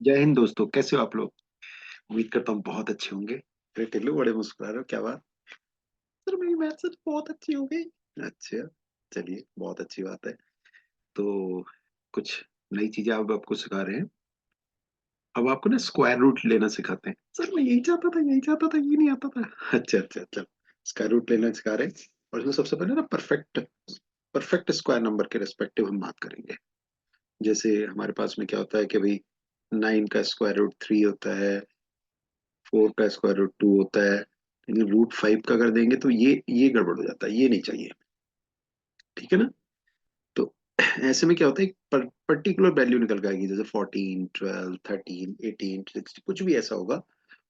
जय हिंद दोस्तों, कैसे हो आप लोग। उम्मीद करता हूँ बहुत अच्छे होंगे। अरे टिल्लू, बड़े मुस्कुरा रहे हो, क्या बात। सर मेरी मैथ सच बहुत अच्छी हो गई। अच्छा, चलिए बहुत अच्छी बात है। तो कुछ नई चीजें आप आपको सिखा रहे हैं। अब आपको ना स्क्वायर रूट लेना सिखाते हैं। सर मैं यही चाहता था, ये नहीं आता था। अच्छा अच्छा अच्छा, स्क्वायर रूट लेना सिखा रहे हैं। और इसमें सबसे पहले ना परफेक्ट परफेक्ट स्क्वायर नंबर के रेस्पेक्टिव हम बात करेंगे। जैसे हमारे पास में क्या होता है कि भाई 9 का स्क्वायर रूट 3 होता है, 4 का स्क्वायर रूट 2 होता है, लेकिन रूट 5 का कर देंगे तो ये गड़बड़ हो जाता है, ये नहीं चाहिए। ठीक है ना। तो ऐसे में क्या होता है, एक पर्टिकुलर वैल्यू निकल के आएगी, जैसे 14, 12, 13, 18, 16, कुछ भी ऐसा होगा,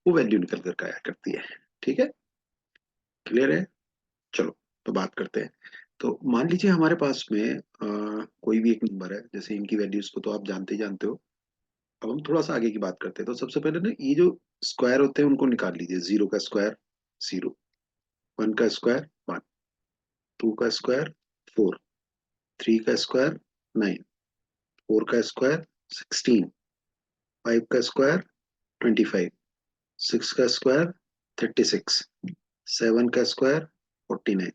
वो वैल्यू निकल कर आया करती है। ठीक है, क्लियर है। चलो, तो बात करते हैं। तो मान लीजिए हमारे पास में कोई भी एक नंबर है, जैसे इनकी वैल्यूज को तो आप जानते ही जानते हो। अब हम थोड़ा सा आगे की बात करते हैं। तो सबसे पहले ना ये जो स्क्वायर होते हैं उनको निकाल लीजिए। 0 का स्क्वायर 0, 1 का स्क्वायर 1, 2 का स्क्वायर 4, 3 का स्क्वायर 9, 4 का स्क्वायर 16, 5 का स्क्वायर 25, 6 का स्क्वायर 36, 7 का स्क्वायर 49,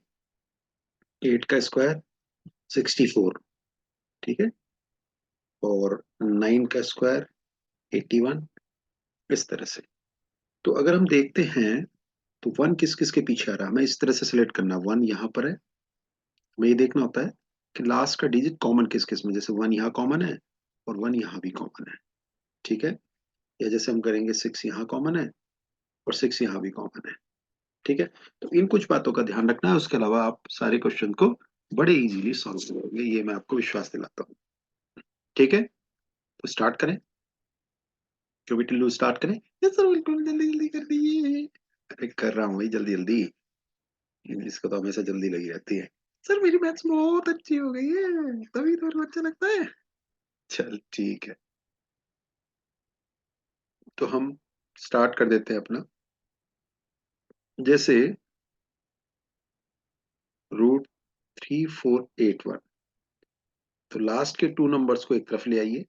8 का स्क्वायर 64। ठीक है, और 9 का स्क्वायर 81। इस तरह से। तो अगर हम देखते हैं तो वन किस किस के पीछे आ रहा है, हमें इस तरह से सिलेक्ट करना। वन यहाँ पर है, हमें ये देखना होता है कि लास्ट का डिजिट कॉमन किस किस में। जैसे वन यहाँ कॉमन है और वन यहाँ भी कॉमन है। ठीक है, या जैसे हम करेंगे 6 यहाँ कॉमन है और 6 यहाँ भी कॉमन है। ठीक है, तो इन कुछ बातों का ध्यान रखना है। उसके अलावा आप सारे क्वेश्चन को बड़े इजीली सॉल्व करोगे, ये मैं आपको विश्वास दिलाता हूँ। ठीक है, तो स्टार्ट करें। क्यों भी टिल्लू, स्टार्ट करें। यस सर, बिल्कुल जल्दी जल्दी कर दीजिए। अरे कर रहा हूँ भाई, जल्दी जल्दी। इंग्लिश को तो हमेशा जल्दी लगी रहती है। सर मेरी मैथ्स बहुत अच्छी हो गई है, तभी तो अच्छा लगता है। चल ठीक है, तो हम स्टार्ट कर देते हैं अपना। जैसे √3481, तो लास्ट के टू नंबर्स को एक तरफ ले आइए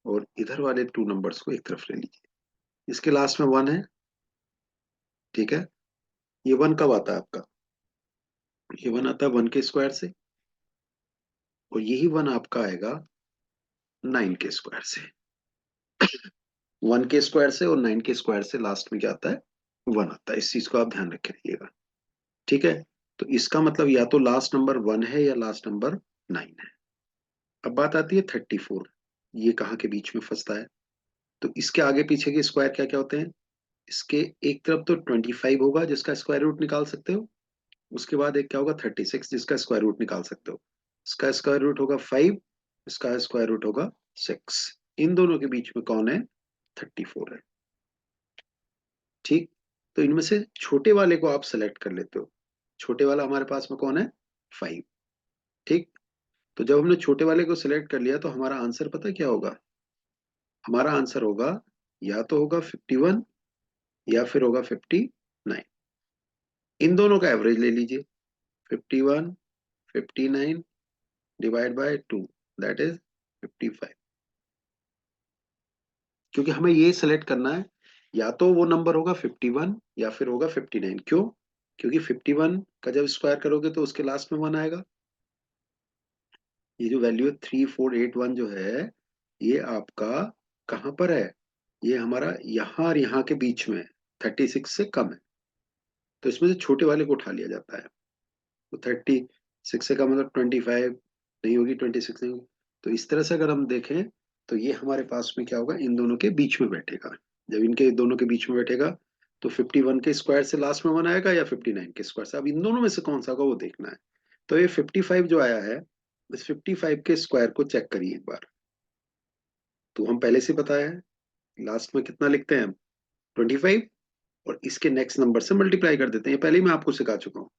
और इधर वाले टू नंबर्स को एक तरफ ले लीजिए। इसके लास्ट में वन है। ठीक है, ये वन कब आता है आपका, ये वन आता है 1 के स्क्वायर से, और यही वन आपका आएगा 9 के स्क्वायर से। 1 के स्क्वायर से और 9 के स्क्वायर से लास्ट में क्या आता है, वन आता है। इस चीज को आप ध्यान रखे रहिएगा। ठीक है, तो इसका मतलब या तो लास्ट नंबर वन है या लास्ट नंबर 9 है। अब बात आती है 34, ये कहाँ के बीच में फंसता है। तो इसके आगे पीछे के स्क्वायर क्या क्या होते हैं। इसके एक तरफ तो 25 होगा जिसका स्क्वायर रूट निकाल सकते हो। उसके बाद एक क्या होगा 36 जिसका स्क्वायर रूट निकाल सकते हो। इसका स्क्वायर रूट होगा 5, इसका स्क्वायर रूट होगा 6। इन दोनों के बीच में कौन है, 34 है। ठीक, तो इनमें से छोटे वाले को आप सेलेक्ट कर लेते हो। छोटे वाला हमारे पास में कौन है, 5। ठीक, तो जब हमने छोटे वाले को सिलेक्ट कर लिया तो हमारा आंसर पता है क्या होगा। हमारा आंसर होगा, या तो होगा 51 या फिर होगा 59। इन दोनों का एवरेज ले लीजिए। 51, 59 डिवाइड बाय 2, दैट इज 55। क्योंकि हमें ये सिलेक्ट करना है, या तो वो नंबर होगा 51 या फिर होगा 59। क्यों, क्योंकि 51 का जब स्क्वायर करोगे तो उसके लास्ट में वन आएगा। ये जो वैल्यू है 3481 जो है, ये आपका कहाँ पर है, ये हमारा यहाँ और यहाँ के बीच में 36 से कम है। तो इसमें से छोटे वाले को उठा लिया जाता है। तो 36 से कम मतलब 25 नहीं होगी, 26 नहीं होगी। तो इस तरह से अगर हम देखें तो ये हमारे पास में क्या होगा, इन दोनों के बीच में बैठेगा। जब इनके दोनों के बीच में बैठेगा तो 51 के स्क्वायर से लास्ट में वन आएगा या 59 के स्क्वायर से। अब इन दोनों में से कौन सा होगा वो देखना है। तो ये 55 जो आया है, इस 55 के स्क्वायर को चेक करिए एक बार। तो हम पहले से बताया है, लास्ट में कितना लिखते हैं हम, 25, और इसके नेक्स्ट नंबर से मल्टीप्लाई कर देते हैं। ये पहले ही मैं आपको सिखा चुका हूँ।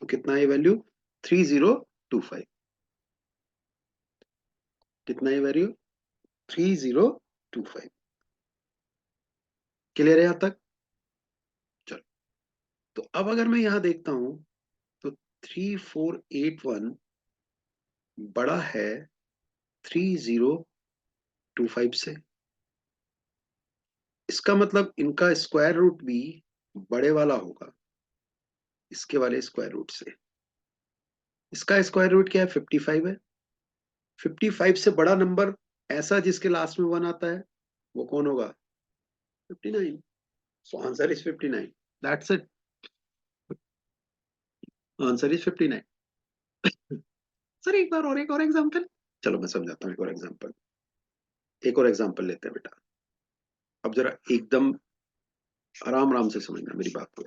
तो कितना है ये वैल्यू, 3025। कितना है वैल्यू, 3025। क्लियर है यहां तक। चलो, तो अब अगर मैं यहां देखता हूं तो 3481 बड़ा है 3025 से। इसका मतलब इनका स्क्वायर रूट भी बड़े वाला होगा इसके वाले स्क्वायर रूट से। इसका स्क्वायर रूट क्या है? 55 है। 55 से बड़ा नंबर ऐसा जिसके लास्ट में 1 आता है वो कौन होगा? 59। So answer is 59। That's it. Answer is 59। Sir एक और एग्जांपल। चलो मैं समझाता हूँ, एक और एग्जांपल। एक और एग्जांपल लेते हैं बेटा। अब जरा एकदम आराम आराम से समझना मेरी बात को।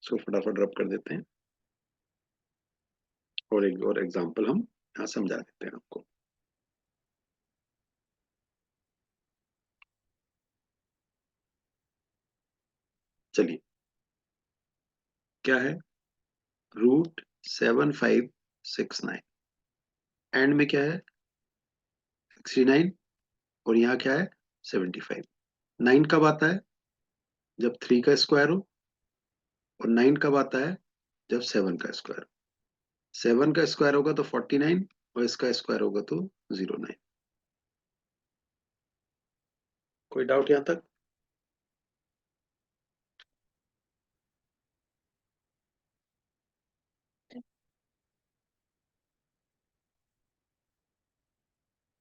इसको फटाफट रब कर देते हैं और एक और एग्जांपल हम यहाँ समझा देते हैं आपको। चलिए, क्या है? √7569। एंड में क्या है? 69। और यहाँ क्या है? 75। 9 कब आता है? जब 3 का स्क्वायर हो। और 9 कब आता है? जब 7 का स्क्वायर। 7 का स्क्वायर होगा तो 49, और इसका स्क्वायर होगा तो 09। कोई डाउट यहाँ तक?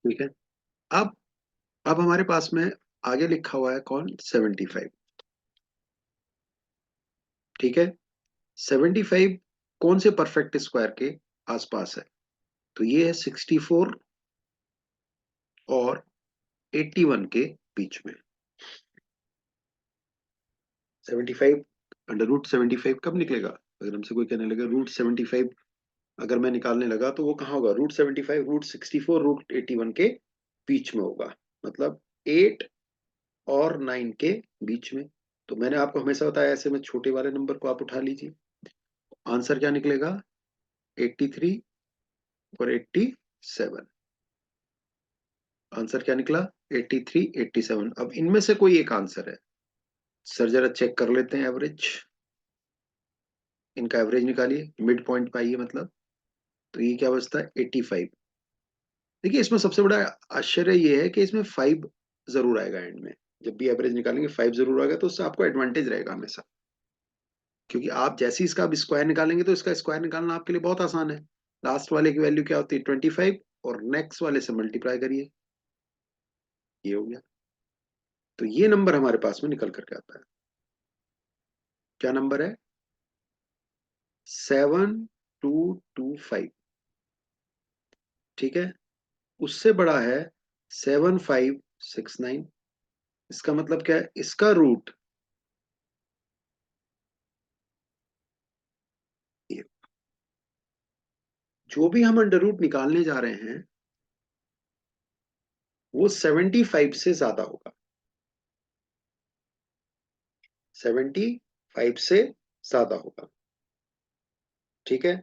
ठीक है। अब अब हमारे पास में आगे लिखा हुआ है कौन? 75। ठीक है। 75 कौन से परफेक्ट स्क्वायर के आसपास है? तो ये है 64 और 81 के बीच में। 75 √75 कब निकलेगा? अगर हमसे कोई कहने लगे √75 अगर मैं निकालने लगा तो वो कहाँ होगा? √75, √64, √81 के बीच में होगा। मतलब 8 और 9 के बीच में। तो मैंने आपको हमेशा बताया ऐसे में छोटे वाले नंबर को आप उठा लीजिए। आंसर क्या निकलेगा? 83 और 87। आंसर क्या निकला? 83, 87। अब इनमें से कोई एक आंसर है। सर जरा चेक कर लेते हैं एवरेज। इनका एवरेज निकालिए, मिड पॉइंट पाइए मतलब। तो ये क्या बचता है? 85। देखिए, इसमें सबसे बड़ा आश्चर्य ये है कि इसमें 5 जरूर आएगा एंड में। जब भी एवरेज निकालेंगे 5 जरूर आएगा, तो उससे आपको एडवांटेज रहेगा हमेशा। क्योंकि आप जैसे ही इसका अब स्क्वायर निकालेंगे तो इसका स्क्वायर निकालना आपके लिए बहुत आसान है। लास्ट वाले की वैल्यू क्या होती है? 25, और नेक्स्ट वाले से मल्टीप्लाई करिए। ये हो गया। तो ये नंबर हमारे पास में निकल करके आता है। क्या नंबर है? 7225। ठीक है। उससे बड़ा है 7569। इसका मतलब क्या है? इसका रूट ये, जो भी हम अंडर रूट निकालने जा रहे हैं वो 75 से ज्यादा होगा। 75 से ज्यादा होगा। ठीक है।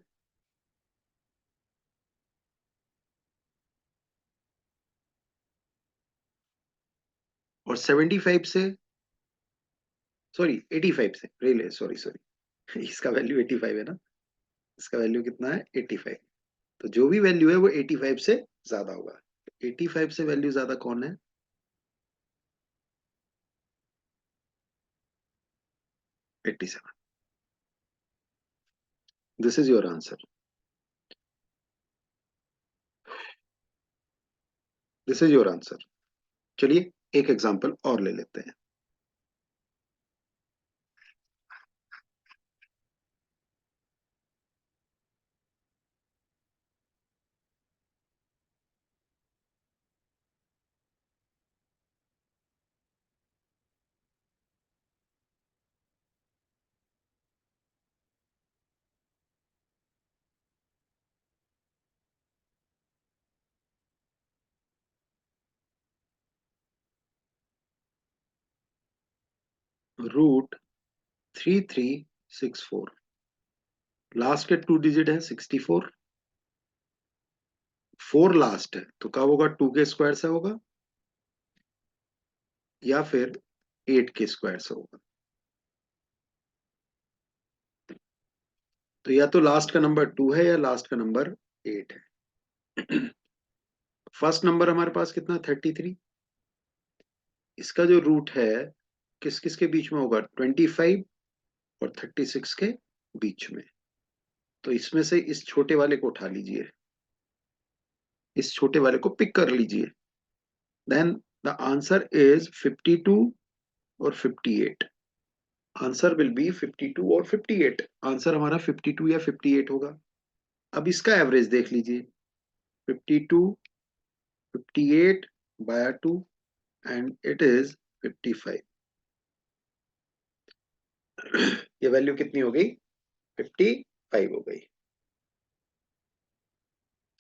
और 75 से, सॉरी 85 से, रिले सॉरी सॉरी इसका वैल्यू 85 है ना। इसका वैल्यू कितना है? 85। तो जो भी वैल्यू है वो 85 से ज्यादा होगा। 85 से वैल्यू ज्यादा कौन है? 87। This is your answer. This is your answer. चलिए, एक एग्जांपल और ले लेते हैं। √3364। लास्ट के 2 डिजिट है 64। 4 लास्ट है तो कब होगा? 2 के स्क्वायर से होगा या फिर 8 के स्क्वायर से होगा। तो या तो लास्ट का नंबर 2 है या लास्ट का नंबर 8 है। फर्स्ट नंबर हमारे पास कितना 33, इसका जो रूट है किस किस के बीच में होगा 25 और 36 के बीच में। तो इसमें से इस छोटे वाले को उठा लीजिए, इस छोटे वाले को पिक कर लीजिए। देन द आंसर इज 52 और 58। आंसर विल बी 52 और 58। आंसर हमारा 52 या 58 होगा। अब इसका एवरेज देख लीजिए, 52 58 बाय 2 एंड इट इज 55। ये वैल्यू कितनी हो गई 55 हो गई।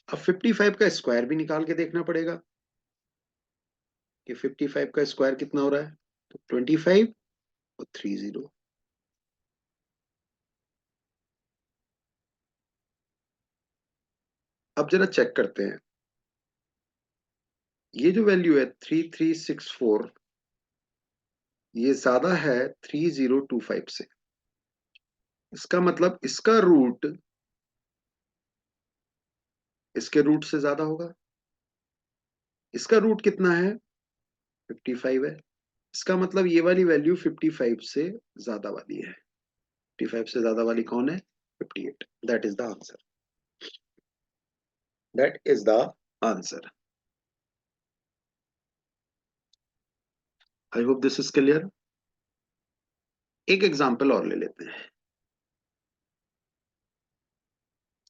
अब 55 का स्क्वायर भी निकाल के देखना पड़ेगा कि 55 का स्क्वायर कितना हो रहा है। तो 25 और 30। अब जरा चेक करते हैं, ये जो वैल्यू है 3364, ये ज्यादा है 3025 से। इसका मतलब इसका रूट इसके रूट से ज्यादा होगा। इसका रूट कितना है 55 है। इसका मतलब ये वाली वैल्यू 55 से ज्यादा वाली है। 55 से ज्यादा वाली कौन है 58। That is the answer. That is the answer. I hope this is clear. एक एग्जाम्पल और ले लेते हैं,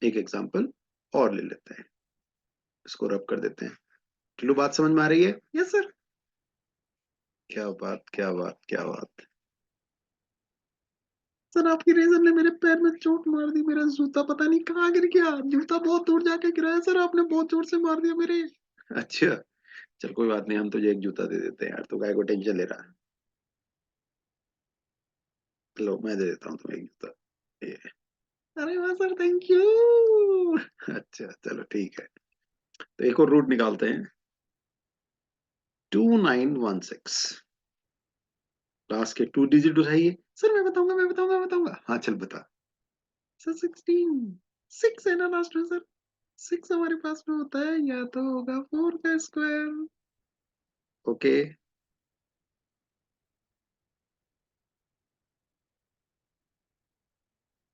एक एग्जाम्पल और ले लेते हैं, इसको रब कर देते हैं। टिल्लू बात समझ में आ रही है। Yes sir. क्या बात क्या बात क्या बात। सर आपकी रेजर ने मेरे पैर में चोट मार दी, मेरा जूता पता नहीं कहाँ गिर गया, जूता बहुत दूर जाके गिरा है सर, आपने बहुत जोर से मार दिया मेरे। अच्छा, चल कोई बात नहीं, हम तुझे एक जूता दे देते हैं यार, तू काय को टेंशन ले रहा है। लो मैं दे देता हूँ तुम्हें एक जूता, ये। अरे वाह सर, थैंक यू। अच्छा चलो ठीक है, तो एक और रूट निकालते हैं। 2916, लास्ट के 2 डिजिट उठाइए। सर मैं बताऊंगा मैं बताऊंगा मैं बताऊंगा, हाँ चल बता। सर 16, 6 है ना लास्ट में सर। 6 हमारे पास में होता है या तो होगा 4 का स्क्वायर। ओके।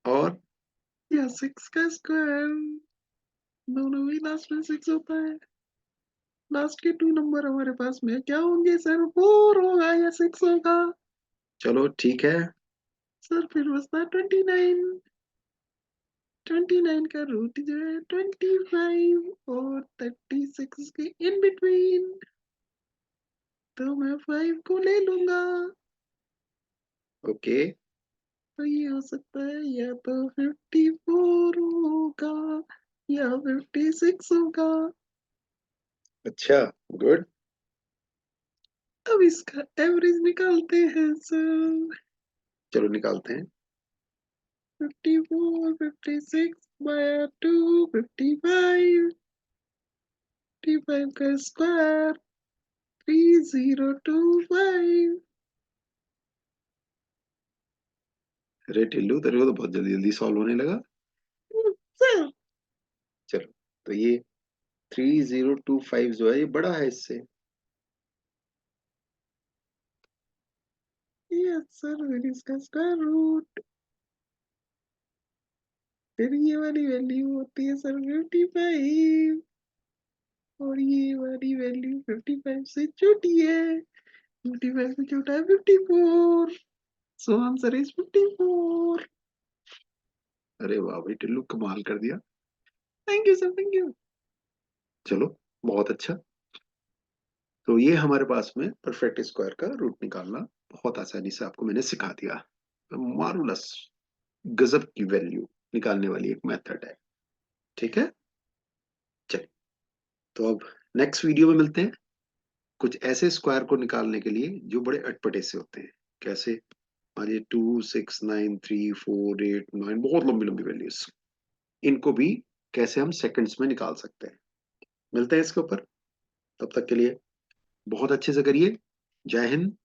और या 6 का स्क्वायर, दोनों ही लास्ट में 6 होता है। लास्ट के 2 नंबर हमारे पास में क्या होंगे सर, 4 होगा या 6 होगा। चलो ठीक है। सर फिर बचता है 29। 29 का रूट जो है 25 और 36 के इन बिटवीन, तो मैं 5 को ले लूंगा। ओके। तो ये हो सकता है या तो 54 होगा या 56 होगा। अच्छा, गुड। अब इसका एवरेज निकालते हैं सर। चलो निकालते हैं। 54 56 बाय 2 55, 55 का स्क्वायर 3025। अरे टिल्लू, तेरे को तो बहुत जल्दी जल्दी सॉल्व होने लगा। सर चलो, तो ये 3025 जो है ये बड़ा है इससे। यस सर, फिर इसका स्क्वायर रूट, फिर ये वाली वैल्यू होती है सर 55, और ये वाली वैल्यू 55 से छोटी है। 55 से छोटा है 54, सो आंसर इज 54। अरे वाह भाई टिल्लू, कमाल कर दिया। Thank you sir, thank you. चलो, बहुत अच्छा। तो ये हमारे पास में परफेक्ट स्क्वायर का रूट निकालना बहुत आसानी से आपको मैंने सिखा दिया। मार्वलस, गजब की वैल्यू निकालने वाली एक मेथड है। ठीक है, चलिए, तो अब नेक्स्ट वीडियो में मिलते हैं कुछ ऐसे स्क्वायर को निकालने के लिए जो बड़े अटपटे से होते हैं। कैसे, मान लीजिए 2 6 9 3 4 8 9, बहुत लंबी लंबी वैल्यूज, इनको भी कैसे हम सेकंड्स में निकाल सकते हैं। मिलते हैं इसके ऊपर, तब तक के लिए बहुत अच्छे से करिए। जय हिंद,